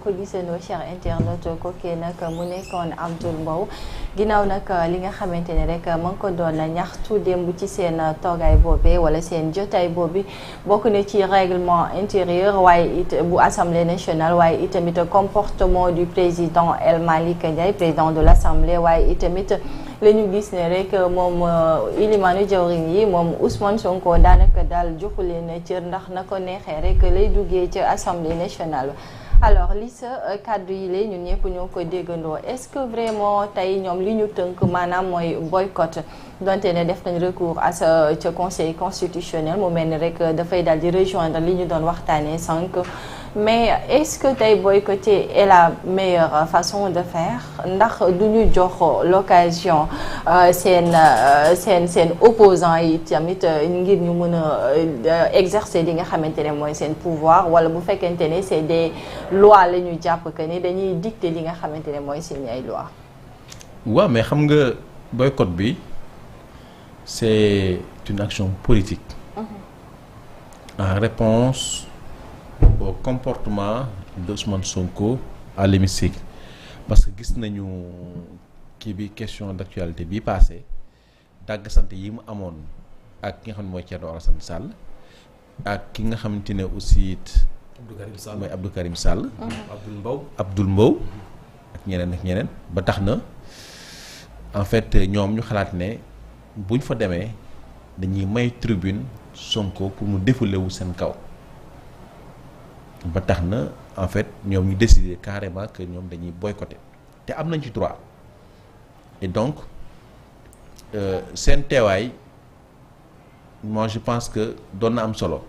ko gisandoo cher internaute kooku nag mu nekkoon Abdoul Mbow ginnaaw nag li nga xamante ne rek ma ngi ko doon ñaxtu démb ci seen toogaay boobe wala seen jotaay boobi bokk na ci règlement intérieur waaye it bu assemblée nationale waaye itamit comportement du président El Malick Ndiaye président de l'assemblée waaye itamit la ñu gis ne rek moom ilimaanu jawriñ yi moom Ousmane Sonko daanaka daal joxu leen cër ndax na ko neexee rek lay duggee ci assemblée nationale. alors li sa kàddu yi lay ñun ñëpp ñoo ko déggandoo est-ce que vraiment tey ñoom li ñu tënk maanaam mooy boycott donte ne def nañ recours à ca conseil constitutionnel mu mel ni rek dafay daal di rejoindre li ñu doon waxtaanee sànq mais est-ce que tey boycotter est la meilleure façon de faire ndax du ñu jox l'occasion seen opposants yi tamit ngir ñu mën a exercer li nga xamante ne mooy seen pouvoir wala bu fekkente ne c'est des lois la ñu jàpp que ni dañuy dicter li nga xamante ne mooy seen ay lois. waaw mais xam nga boycott bi c'est une action politique. En réponse au comportement d'Ousmane Sonko à l'hémicycle parce que gis nañu kii bi question d'actualité bi passé dàgg sant yi mu amoon ak ki nga xam ne mooy Thierno Alassane Sall ak ki nga xamante ne aussi mooy Abdou Karim Sall. Abdoul Mbow ak ñeneen ba tax na en fait ñoom ñu xalaat ne buñ fa demee dañuy may tribune Sonko pour mu défouler wu seen kaw ba tax na en fait ñoom ñu décider carrément que ñoom dañuy boycotter te am nañ ci droit et donc seen teewaay moi je pense que doon na am solo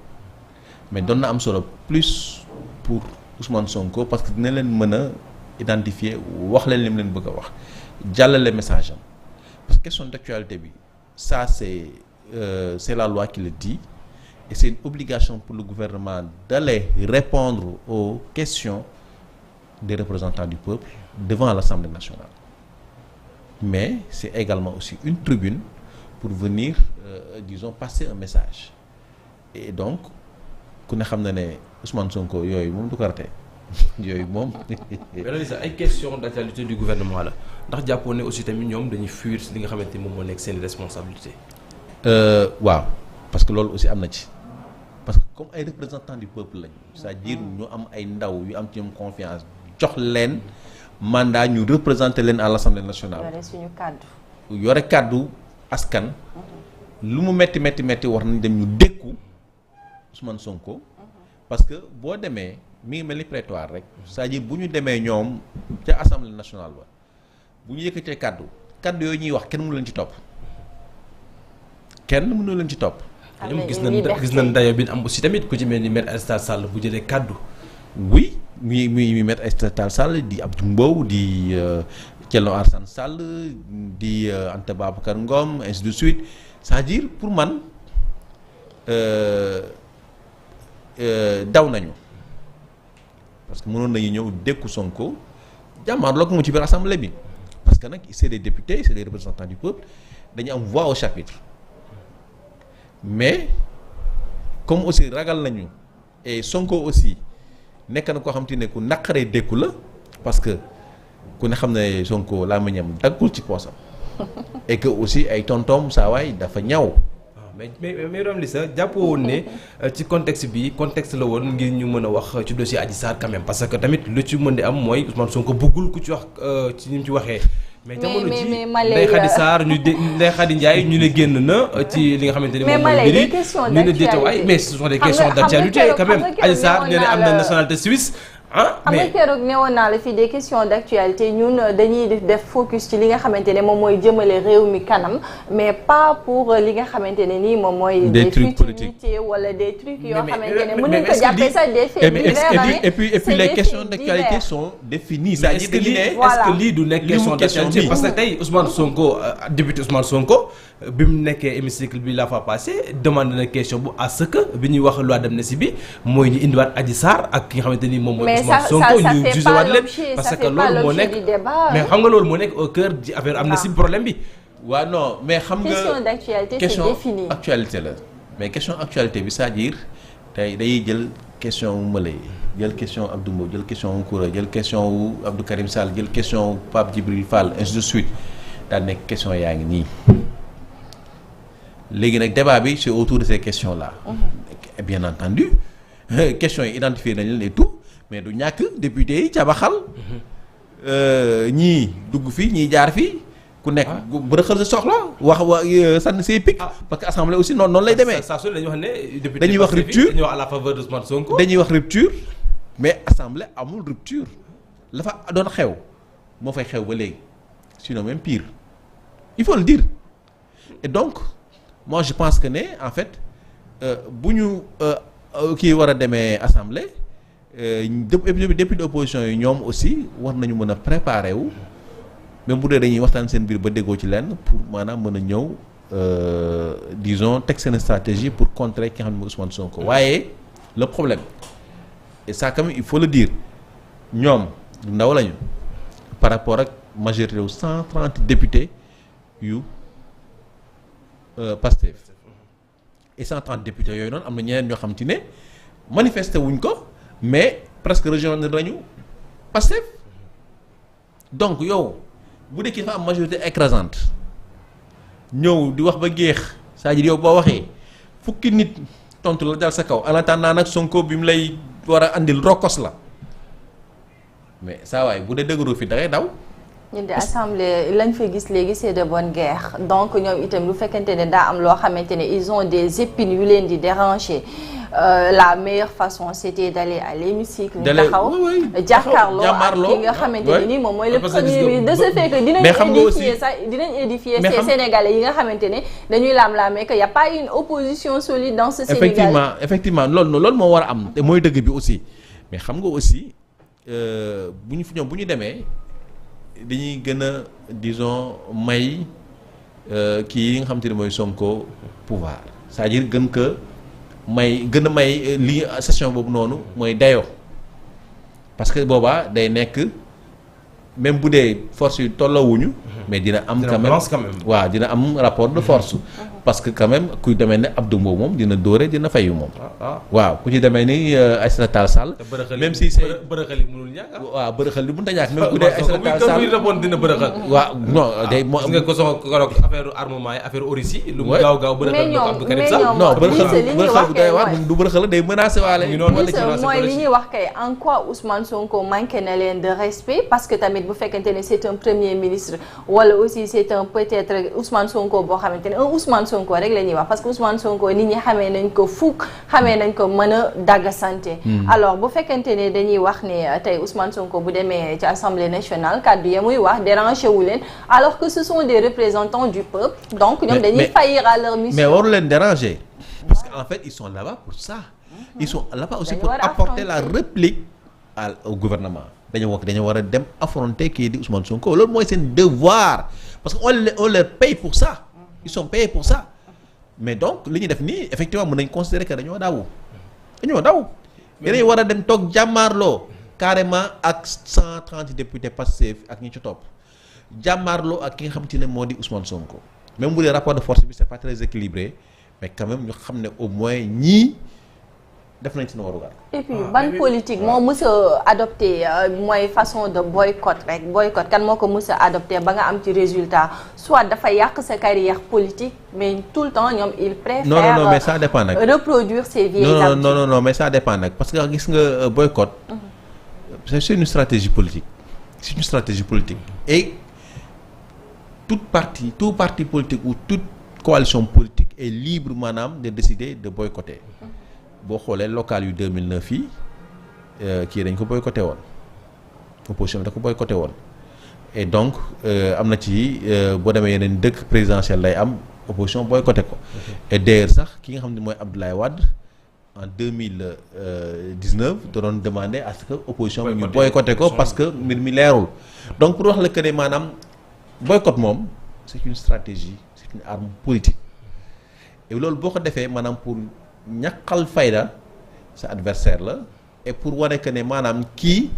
mais doon na am solo plus pour Ousmane Sonko parce que dina leen mën a identifier wax leen li mu leen bëgg a wax jàllale message am parce que question d'actualité bi ça c'est la loi qui le dit et c'est une obligation pour le gouvernement d'aller répondre aux questions des représentants du peuple devant l'Assemblée nationale mais c'est également aussi une tribune pour venir disons passer un message et donc ku ne xam na ne Ousmane Sonko yooyu moom du ko raté yooyu moom. mais sax ay question d'actualité du gouvernement la ndax jàppoon ne aussi tamit ñoom dañuy fuir li nga xamante ni moom moo nekk seen responsabilité. waaw parce que loolu aussi am na ci parce que comme ay représentants du peuple lañu c'est-à-dire ñu am ay ndaw yu am ci ñoom confiance jox leen mandat ñu représenter leen à l'Assemblée nationale. yore suñu kàddu. yore kàddu askan. lu mu metti war nañ dem ñu dékku Ousmane Sonko. parce que boo demee mi ngi mel ni prétoire rek c'est-à-dire bu ñu demee ñoom ca Assemblée nationale ba bu ñu yëkkatee kàddu yooyu ñuy wax kenn mënu leen ci topp. kenn mënu leen ci topp. ñoom gis nañ dayo bi am aussi tamit ku ci mel ni Maître Aïssata Tall Sall bu jëlee kàddu. oui muy Maître Aïssata Tall Sall di Abdou Mbow di Thierno Alassane Sall di Anta Babacar Ngom ainsi de suite c'est-à-dire pour man daw nañu parce que mënoon nañu ñëw dékku Sonko jàmmaarloo ko mu ci biir assemblée bi parce que nag c'est des députés c'est des représentants du peuple dañu am voix au chapitre. mais comme aussi ragal nañu et Sonko aussi nekk na koo xam te ne ku naqaree dékku la parce que ku ne xam ne Sonko laa ma ñam daggul ci poosam et que aussi ay tontoom saa waay dafa ñaw. mais Ram Lissa jàppoo woon ne ci contexte la woon ngir ñu mën a wax ci dossier Adji Sarr quand même parce que tamit lu ci mën di am mooy Ousmane Sonko bëggul ku ci wax ci ni mu ci waxee. mais jamono ji Ndeye Khady Sarr Ndeye Khady Ndiaye ñu ne génn na ci li nga xamante ni moom mooy mbiri ñu ne déetawaay mais ce sont des questions d'actualité quand même Adji Sarr nee na am na nationalité suisse xam nga keroog newoon naa la fii des questions d'actualité ñun dañuy def focus ci li nga xamante ne moom mooy jëmale réew mi kanam mais pas pour li nga xamante ne nii moom mooy des trucs politiques wala des trucs yoo xamante ne mën nañu ko jàppee sax des faits divers et puis les questions d'actualité sont définies est-ce que lii du nekk question d'actualité parce que tey Ousmane Sonko député Ousmane Sonko bi mu nekkee hémicycle bi la fois passée demande na question bu à ce que bi ñuy wax loi d'amnistie bi mooy ñu indiwaat Adji Sarr ak ki nga xamante ni moom mooy Ousmane Sonko ñu jugé waat leen parce que loolu moo nekk mais xam nga loolu moo nekk au cœur ci affaire amnistie bi problème bi. waaw non mais xam nga question d'actualité c'est défini question actualité la mais question actualité bi c'est-à-dire tey dañuy jël question wu Mëlay jël question Abdou Mbow jël question wu Koura jël question wu Abdou Karim Sall jël question wu Pape Djibril Fall ainsi de suite daal nekk question yaa ngi nii léegi nag débat bi c'est autour de ces questions là. Et bien entendu questions yi identifié nañ leen et tout mais du ñàkk député yi cabaxal ñii dugg fii ñii jaar fii. ku nekk bërëxal sa soxla wax sànni say pic parce que assemblée aussi noonu lay demee. saa su dañuy wax ne député dañuy wax rupture dañuy wax à la faveur de Ousmane Sonko. dañuy wax rupture mais assemblée amul rupture la fa doon xew moo fay xew ba léegi sinon même pire il faut le dire et donc moi je pense que ne en fait bu ñu kii war a demee assemblée député d'opposition yi ñoom aussi war nañu mën a préparer wu. même bu dee dañuy waxtaan seen biir ba déggoo ci lenn pour maanaam mën a ñëw disons teg seen stratégie pour contrer ki nga xam ne Ousmane Sonko waaye le problème et ça quand même il faut le dire ñoom du ndaw lañu par rapport ak majorité wu 130 députés yu Pastef et 130 députés yooyu noonu am na ñeneen ñoo xam ci ne manifesté wuñ ko mais presque rejoindre nañu Pastef donc yow. bu dee kii dafa am majorité écrasante ñëw di wax ba géex c'est-à-dire yow boo waxee fukki nit tontu la dal sa kaw en attendant nag Sonko bi mu lay war a andil rokkos la mais saa waay bu dee dëgëru fi da ngay daw. ñun de assemblée lañ fa gis léegi c'est de bonne guerre donc ñoom itam lu fekkente ne daa am loo xamante ne ils ont des épines yu leen di déranger. La meilleure façon c'était d'aller à l'hémicycle ñu taxaw jàkkaarloo ak ki nga xamante ne ni moom mooy le premier ministre de ce fait que dinañ édifier ces Sénégalais yi nga xamante ne dañuy laam-laamee que y a pas une opposition solide dans ce Sénégal. effectivement loolu moo war a am te mooy dëgg bi aussi mais xam nga aussi bu ñu demee dañuy gën a disons may kii yi nga xamante ne mooy Sonko pouvoir c'est-à-dire gën a may lii session boobu noonu mooy dayoo parce que boobaa day nekk même bu dee force yi tolloowuñu mais dina am quand même waaw dina am rapport de force parce que quand même ku demee ne Abdou Mbow moom dina dóore dina fayu moom waaw ku ci demee ni Aïssata Tall Sall même si c'est bërëxal yi mënul ñàkk waaw bërëxal li mënut a ñàkk même ku dee Aïssata Tall Sall dina bërëxal waaw non day moo nga ko soxla korok affaire armement yi affaire Russie yi lu mu gaaw bërëxal lu ko Abdou Karim Sall non bërëxal bu doy waar du bërëxal day menacé waale mooy li ñuy wax kay en quoi Ousmane Sonko manqué na leen de respect parce que tamit bu fekkente ne c'est un premier ministre wala aussi c'est un peut-être Ousmane Sonko boo xamante ne un Ousmane Sonko rek la ñuy wax parce que Ousmane Sonko nit ñi xamee nañ ko fukk xamee nañ ko mën a dagg santé alors bu fekkente ne dañuy wax ne tey Ousmane Sonko bu demee ci Assemblée nationale kàddu ya muy wax dérangé wu leen alors que ce sont des représentants du peuple donc ñoom dañuy faillir à leur mission. mais waru leen déranger parce que en fait ils sont là-bas pour ça ils sont là-bas aussi pour apporter la réplique au gouvernement dañu war a dem affronter kii di Ousmane Sonko loolu mooy seen devoir parce que on leur paye pour ça ils sont payés pour ça mais donc li ñu def nii effectivement mën nañ considérer que dañoo daw dañu war a dem toog jàmmaarloo carrément ak 130 députés Pastef ak ñi ci topp jàmmaarloo ak ki nga xamante ne moo di Ousmane Sonko même bu dee rapport de force bi c'est pas très équilibré mais quand même ñu xam ne au moins ñii def nañ ci na warugar. et puis ban politique moo mës a adopté mooy façon de boycott kan moo ko mës a adopté ba nga am ci résultat soit dafa yàq sa carrière politique mais tout le temps ñoom il préfère non mais ça dépend nag reproduire ses vieilles habitudes. non mais ça dépend nag parce que gis nga boycott c'est une stratégie politique et tout parti politique ou toute coalition politique est libre maanaam de décider de boycotter. boo xoolee local yu 2009 yi kii dañ ko boycotté woon opposition bi da ko boycotté woon et donc am na ci boo demee yeneen dëkk présidentielle lay am opposition boycotté ko et d'ailleurs sax ki nga xam ne mooy Abdoulaye Wade en 2019 da doon demander à ce que opposition bi ñu boycotté ko parce que mbir mi leerul donc pour wax la que ne maanaam boycott moom c'est une stratégie c'est une arme politique et loolu boo ko defee maanaam pour ñàkkal fayda sa adversaire la et pour wane que ne maanaam kii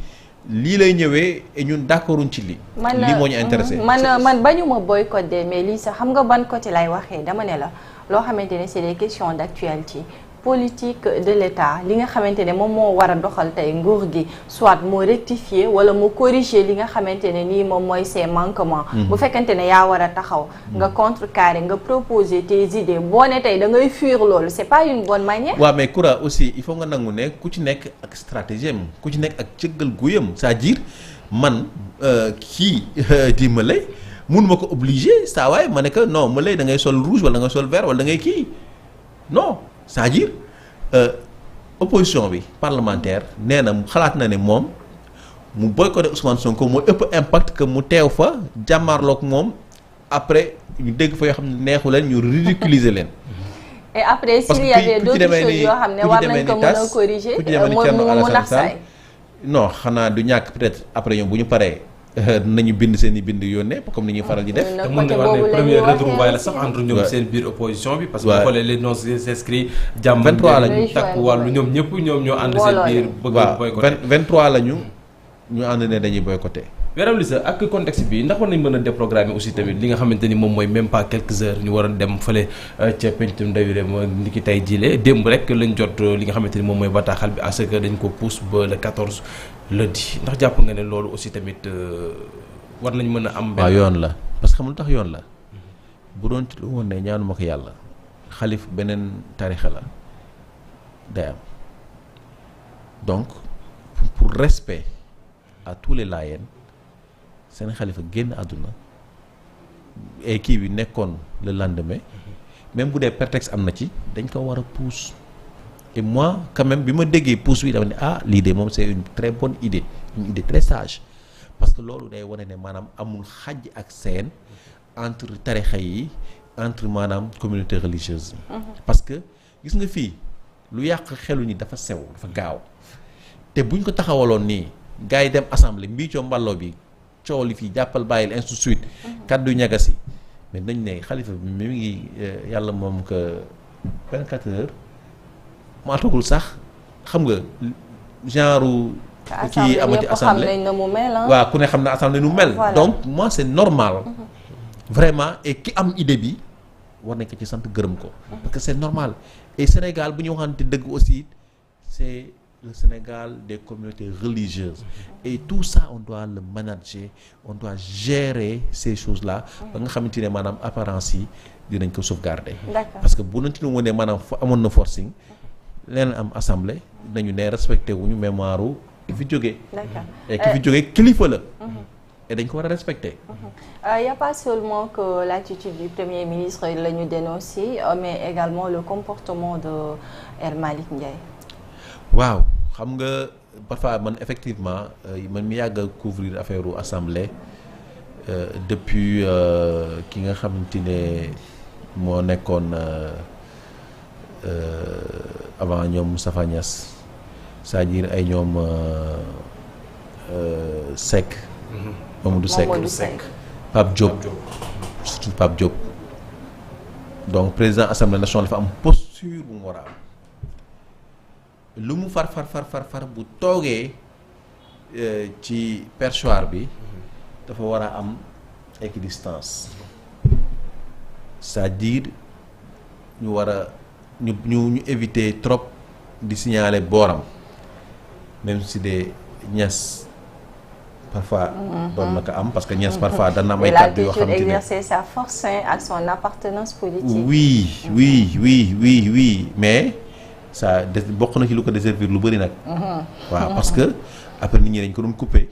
lii lay ñëwee et ñun d'accorduñ ci lii. lii moo ñu intéressé. man bañuma boycotté mais lii sax xam nga ban côté lay waxee dama ne la loo xamante ne c'est des questions d'actualité politique de l'État li nga xamante ne moom moo war a doxal tey nguur gi soit mu rectifier wala mu corriger li nga xamante ne nii moom mooy ses manquements. bu fekkente ne yaa war a taxaw nga contrecarrer nga proposer tes idées boo ne tey da ngay fuir loolu c'est pas une bonne manière. waaw mais Koura aussi il faut nga nangu ne ku ci nekk ak stratégie am ku ci nekk ak cëggal guyam c'est-à-dire man kii di ma lay mun ma ko obliger saa waaye ma ne que non ma lay da ngay sol rouge wala da ngay sol vert wala da ngay kii non c'est-à-dire opposition bi parlementaire nee na xalaat na ne moom mu boycotté Ousmane Sonko mooy ëpp impact que mu teew fa jàmmarloog moom après ñu dégg fa yoo xam ne neexu leen ñu ridiculiser leen. et après s'il y avait d'autres choses yoo xam ne war nañ ko mën a corriger mu nax saay non xanaa du ñàkk peut-être après ñoom bu ñu paree nañu bind seen i bind yónnee comme ni ñuy faral di def. te mën na wax ne premier retrouvaille la sax entre ñoom seen biir opposition bi. parce que boo xoolee les non inscrits. 23 lañu takku wàllu ñoom ñëpp ñoom ñoo ànd seen biir. bëgg a boycotté 23 lañu ñu ànd ne dañuy boycotté. Yaram Lissa ak contexte bi ndax war nañ mën a déprogrammer aussi tamit li nga xamante ni moom mooy même pas quelques heures ñu war a dem fële ca pencum ndawi réew ma ni ki tey jilee démb rek lañ jot li nga xamante ni moom mooy bataaxal bi à ce que dañ ko pousse ba le 14 lundi ndax jàpp nga ne loolu aussi tamit war nañ mën a am. waaw yoon la parce que xam lu tax yoon la bu doon ci lu woon ne ñaanuma ko yàlla xalif beneen tarixa la day am donc pour respect à tous les Layènes seen xalifa génn àdduna et kii bi nekkoon le lendemain même bu dee prétexte am na ci dañ ko war a pousse et moi quand même bi ma déggee pousse bi dama ne ah lii de moom c'est une très bonne idée une idée très sage parce que loolu day wane ne maanaam amul xàjj ak seen entre tarixa yi entre maanaam communauté religieuse yi parce que gis nga fii lu yàq xelu ni dafa sew dafa gaaw te buñ ko taxawaloon nii gars yi dem assemblée mbii coo mballoo bi coow li fii jàppal bàyyil ainsi de suite kaddu ñagas yi mais nañ ne xalifa bi mi ngi yàlla moom que 24 heures maatagul sax xam nga genre kii amati assemblée waaw ku ne xam na assemblée nu mel donc moi c'est normal vraiment et ki am idée bi war nañ ko ci sant gërëm ko parce que c'est normal et Sénégal bu ñu waxante dëgg aussi c'est le Sénégal des communautés religieuses et tout ça on doit le manager on doit gérer ces choses-là ba nga xamante ne maanaam apparence yi dinañ ko sauvegarder parce que bu nañ ci nu wonee maanaam amoon na forcing leen am assemblée nañu ne respecté wuñu mémoire ki fi jógee et ki fi jógee kilifa la et dañ ko war a respecter y a pas seulement que l'attitude du Premier ministre la ñu dénoncer mais également le comportement de El Malick Ndiaye. waaw xam nga parfois man effectivement man mi yàgg a couvrir affaire u assemblée depuis ki nga xamante ne moo nekkoon avant ñoom Moustapha Niasse c'est-à-dire ay ñoom Seck Mamadou Seck Pape Diop surtout Pape Diop donc président assemblée nationale dafa am posture bu mu war a am lu mu far bu toogee ci perchoir bi dafa war a am équidistance c'est-à-dire ñu war a ñu éviter trop di signaler booram même si des Niass parfois doon na ko am parce que Niass parfois dana am ay kàddu yoo xam ne exercer sa force ak son appartenance politique. oui mais ça bokk na ci lu ko desservir lu bëri nag. waaw parce que après nit ñi dañ ko doon couper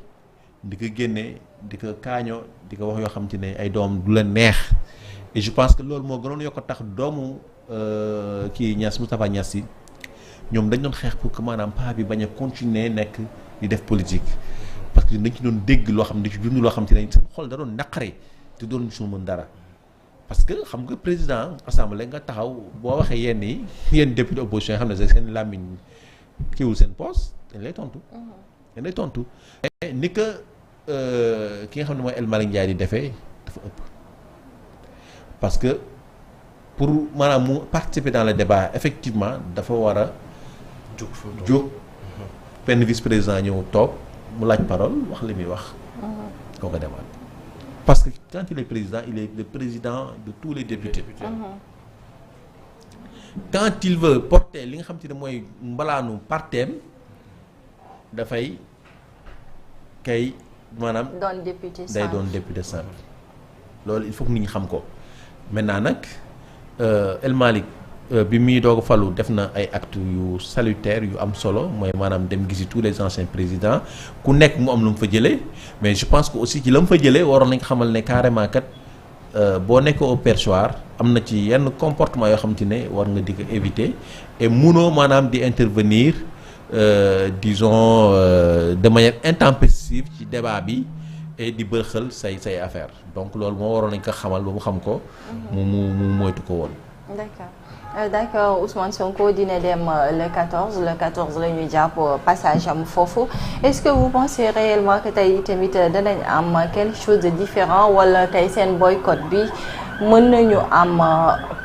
di ko génne di ko kaañoo di ko wax yoo xam te ne ay doom du la neex et je pense que loolu moo gënoon yokk tax doomu kii Niass Moustapha Niass yi ñoom dañ doon xeex pour que maanaam paa bi bañ a continuer nekk di def politique parce que dañ ci doon dégg loo xam ne di ci dund loo xam te ne seen xol da doon naqare te doon ñu mën dara. parce que xam nga président assemblée nga taxaw boo waxee yenn député opposition yi xam ne seen làmmiñ kiiwul seen poste dañ lay tontu. mais ni que ki nga xam ne mooy El Malick Ndiaye di defee dafa ëpp parce que pour maanaam mu participer dans le débat effectivement dafa war a jóg benn vice président ñëw toog mu laaj parole wax li muy wax. koo ko demaat. parce que quand il est président il est le président de tous les députés. quand il veut porter li nga xam te ne mooy mbalaanu parteem dafay kay maanaam. doon député day doon député simple. loolu il faut que nit ñi xam ko maintenant nag El Malick bi muy doog a falu def na ay actes yu salutaires yu am solo mooy maanaam dem gisi tous les anciens présidents ku nekk mu am lu mu fa jëlee mais je pense que aussi ci la mu fa jëlee waroon nañ ko xamal ne carrément kat boo nekkee au perchoir am na ci yenn comportement yoo xamante ne war nga di ko éviter et munoo maanaam di intervenir disons de manière intempestive ci débat bi et di bërxal say affaire donc loolu moo waroon nañ ko xamal ba mu xam ko. mu moytu ko woon. D'accord Ousmane Sonko dina dem le 14 la ñuy jàpp passage am foofu est-ce que vous pensez réellement que tey tamit danañ am quelque chose de différent wala tey seen boycott bi mën nañu am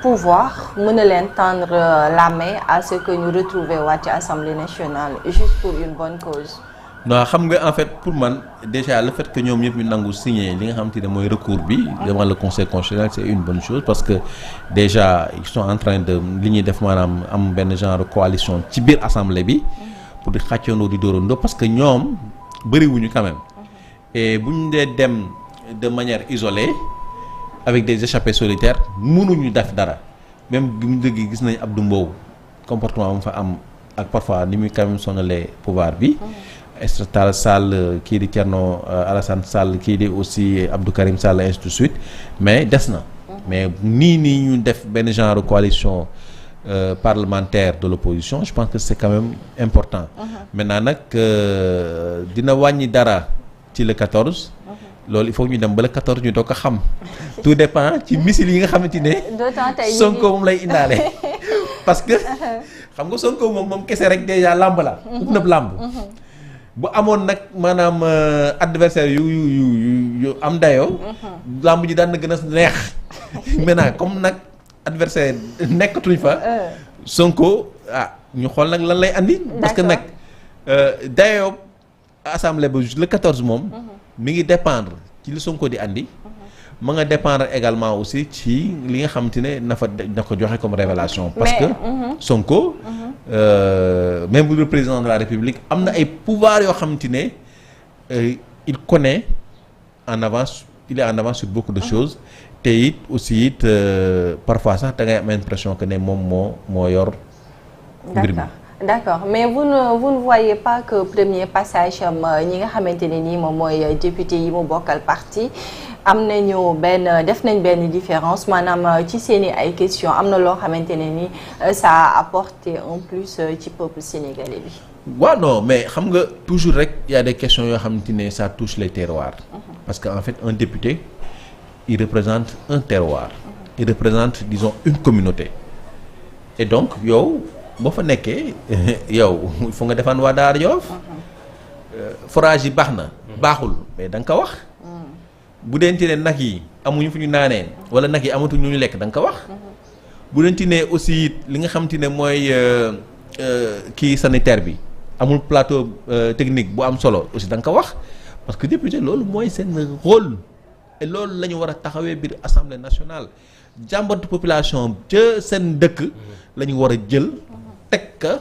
pouvoir mën na leen tendre la main à ce que ñu retrouver waat ci Assemblée nationale juste pour une bonne cause. non xam nga en fait pour man déjà le fait que ñoom ñëpp ñu nangu signer li nga xamante ne mooy recours bi devant le conseil constitutionnel c'est une bonne chose parce que déjà ils sont en train de li ñuy def maanaam am benn genre coalition ci biir assemblée bi pour di xàccandoo di dóorandoo parce que ñoom bëriwuñu quand même et bu ñu dee dem de manière isolée avec des échappées solitaires mënuñu def dara même bu ñu dëgg gis nañ Abdou Mbow comportement mu fa am ak parfois ni muy quand même sonalee pouvoir bi. Aïssata Tall Sall kii di Thierno Alassane Sall kii di aussi Abdou Karim Sall ainsi de suite mais des na. mais nii ñu def benn genre coalition parlementaire de l'opposition je pense que c'est quand même important. maintenant nag dina wàññi dara ci le 14. loolu il faut ñu dem ba le 14 ñu doog ko xam. tout dépend ci missile yi nga xamante ne. Sonko moom lay indaale. parce que xam nga Sonko moom kese rek déjà làmb la. ut na làmb. bu amoon nag maanaam adversaire yu am dayoo. làmb ji daan na gën a neex. maintenant comme nag adversaire nekkatuñ fa. Sonko ñu xool nag lan lay andi. parce que nag dayoo assemblée ba le 14 moom. mi ngi dépendre ci li Sonko di andi. ma nga dépendre également aussi ci li nga xamante ne na ko joxe comme révélation parce que Sonko même le président de la République am na ay pouvoirs yoo xamante ne il connaît en avance il est en avance sur beaucoup de choses te it aussi it parfois sax da ngay am impression que ne moom moo yor mbir mi. D'accord mais vous ne voyez pas que premier passage am ñi nga xamante ne nii moom mooy député yi mu bokkal parti am nañu def nañ benn différence maanaam ci seeni ay questions am na loo xamante ne nii ça a apporté un plus ci peuple sénégalais bi. waaw non mais xam nga toujours rek y a des questions yoo xamante ne ça touche les terroirs. parce que en fait un député il représente un terroir. il représente disons une communauté. et donc yow. boo fa nekkee yow il faut nga defaan waa Daara Jolof forage yi baax na baaxul mais da nga ko wax bu dente ne nag yi amuñu fu ñu naanee wala nag yi amatuñ lu ñu lekk da nga ko wax bu dente ne aussi li nga xamante ne mooy kii sanitaire bi amul plateau technique bu am solo aussi da nga ko wax parce que député loolu mooy seen rôle et loolu la ñu war a taxawee biir assemblée nationale jàmbatu population ca seen dëkk la ñu war a jël teg ka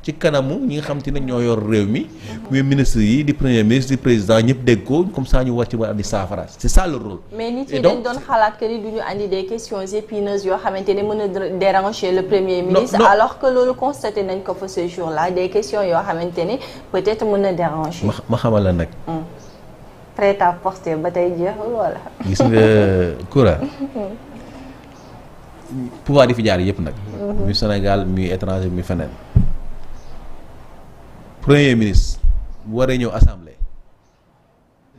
ci kanamu ñi nga xam te ne ñoo yor réew mi muy ministre yi di premier ministre di président ñëpp dégg ko comme ça ñu wàcc ba andi saafara c'est ça le rôle. mais nit yi dañ doon xalaat que ni du ñu andi des questions épineuses yoo xamante ne mën a déranger le premier ministre. non alors que loolu constaté nañ ko fa ce jour-là des questions yoo xamante ne peut-être mën a déranger. ma xamal la nag. prêt à porter ba tey jeexul wala. gis nga Koura. pouvoir yi fi jaar yëpp nag. muy Sénégal muy étranger muy feneen. premier ministre bu waree ñëw assemblée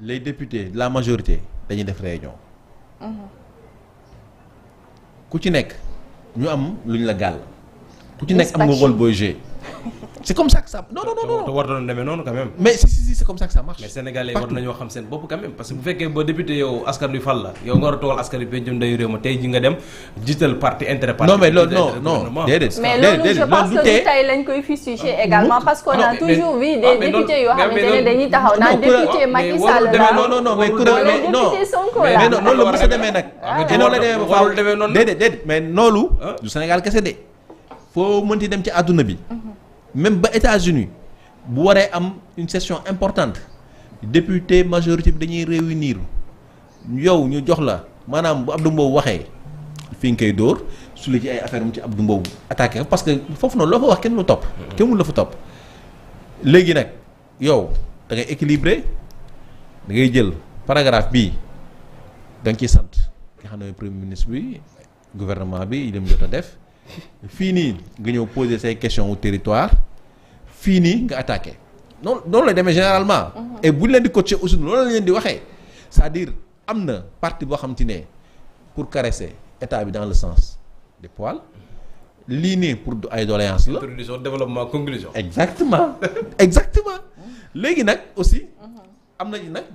les députés la majorité dañuy def réunion. ku ci nekk ñu am lu ñu la gàll. ku ci nekk am nga rôle booy jouer. c'est comme ça que ça non. te war doon demee noonu quand même. mais si c'est comme ça que ça marche. mais sénégalais war nañoo xam seen bopp quand même parce que bu fekkee ba député yow askan wi fal la yow nga war a toogal askan wi pencum ndeyu réew ma tey ji nga dem jiital parti intérêt parti. non mais loolu non déedéet. mais loolu je pense que du tey lañ koy fustiger également parce qu'on a toujours vu des députés yoo xamante ne dañuy taxaw naan député Macky Sall la non mais député Sonko la mais noonu la mos a demee nag. te noonu la demee ba faaw déedéet mais loolu du Sénégal kese de. foo mënti dem ci àdduna bi. même ba États-Unis bu waree am une session importante député majorité bi dañuy réunir yow ñu jox la maanaam bu Abdou Mbow waxee fi nga koy dóor su la ci ay affaire mu ci Abdou Mbow attaqué parce que foofu noonu loo fa wax kenn lu topp. kenn mun la fa topp léegi nag yow da ngay équilibré da ngay jël paragraphe bii da nga ciy sant nga xam ne premier ministre bi gouvernement bi yi dem jot a def. fii nii nga ñëw poser say questions au territoire fii nii nga attaqué noonu lay demee généralement. et bu ñu leen di coacher aussi loolu la leen di waxee c'est-à-dire am na partie boo xam te ne pour caresser état bi dans le sens des poils lii nii pour ay doléances la. introduction développement conclusion. exactement exactement léegi nag aussi am na nag.